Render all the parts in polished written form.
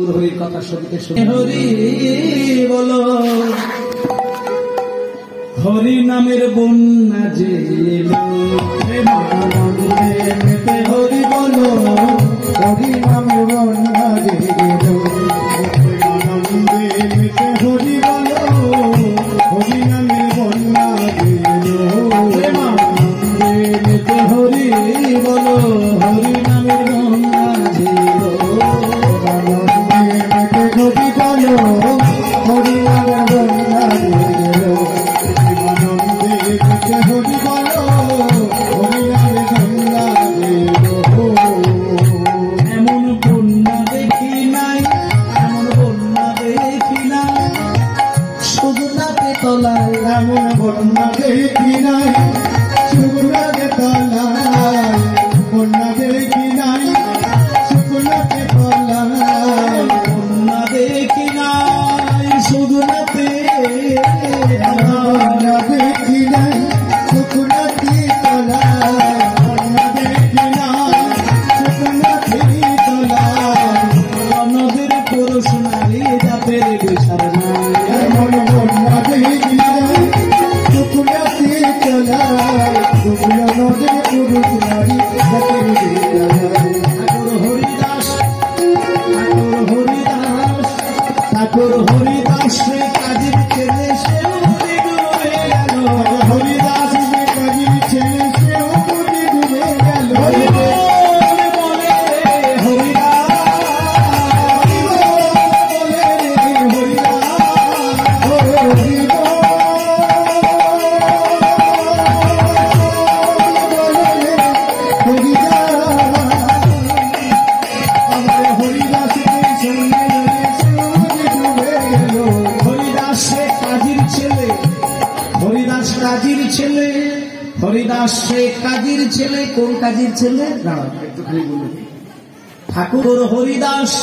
হরির কথা শুনতে শুনে হরি বলো, হরি নামের বন্যা যে হরি বলো, হরি নামের বন্যা যে হরি বলো, হরি নামের বন্যা যে হরি বলো, হরি নামের বন্যা যে হরি বলো, হরি নামের বন্যা যে হরি বলো, হরি নামের বন্যা যে এমন বন্যা দেখি নাই, এমন বন্যা দেখি নাই শুকনাতে তলায়, এমন বন্যা দেখি নাই শুকনাতে তলায়, বন্যা দেখি নাই শুকনাতে তলায়, বন্যা দেখি নাই শুকনাতে, বন্যা দেখি নাই শুকনাতে তলায়, বন্যা দেখি নাই শুকনাতে তলায়, নদীর পুরুষ নারী জাতের বিচার নাই, এমন বন্যা দেখি নাই শুকনাতে তলায়, নদীর পুরুষ নারী জাতের বিচার নাই। ঠাকুর হরিদাস কাজীর ছেলে সেও নদী ডুবে গেল, হরিদাস কাজীর ছেলে সেও নদী ডুবে গেল, বলে হরিদাস বলে হরিদাস কাজীর ছেলে, হরিদাস শেখ কাজীর ছেলে। কোন কাজীর ছেলে? একটুখানি বলুন। ঠাকুর হরিদাস,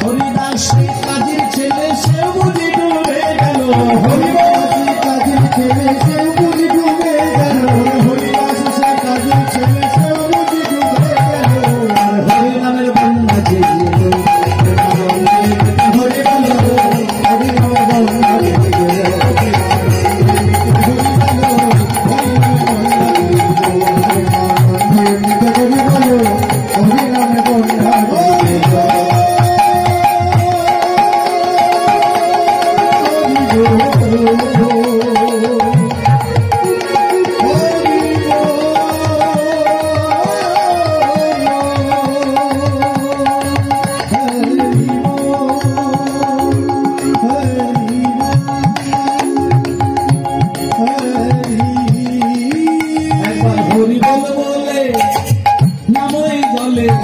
হরিদাস শেখ কাজীর ছেলে সেও বুঝি ডুবে গেল, হরিদাস কাজীর ছেলে সেও বুঝি ডুবে গেল, হরিদাস শেখ কাজীর ছেলে সেও বুঝি ডুবে গেল, আর হরি নামের বন্যা যে হরি বলো, হরি বন্যা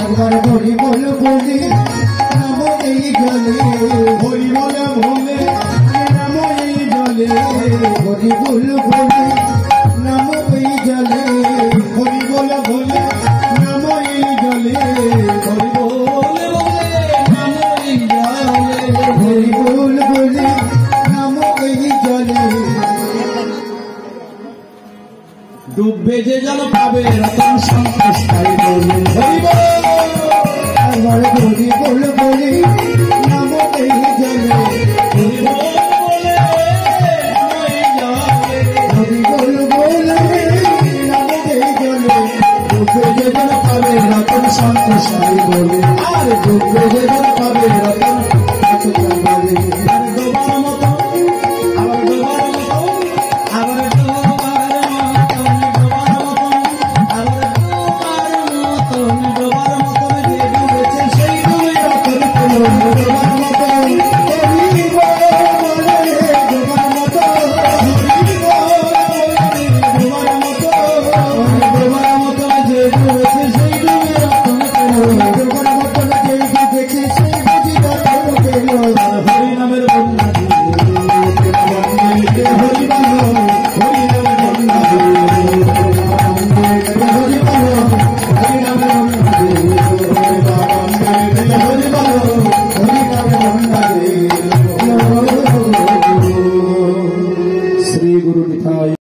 একবার হরি বল বলে নাম এই জলে, হরি বল বলে নাম এই জলে, হরি বল বলে নাম এই জলে, হরি বল বলে নাম এই জলে, হরি বল বলে নাম এই জলে, হরি বল বলে নাম এই জলে, ডুববে যে জল পাবে রতন সন্তোষ তাই বলে হরি বল, হরি বল বলে নাম এই জলে, হরি বল বলে নাম এই জলে, ডুববে যে জল পাবে রতন সন্তোষ তাই বলে, আর ডুববে যে জল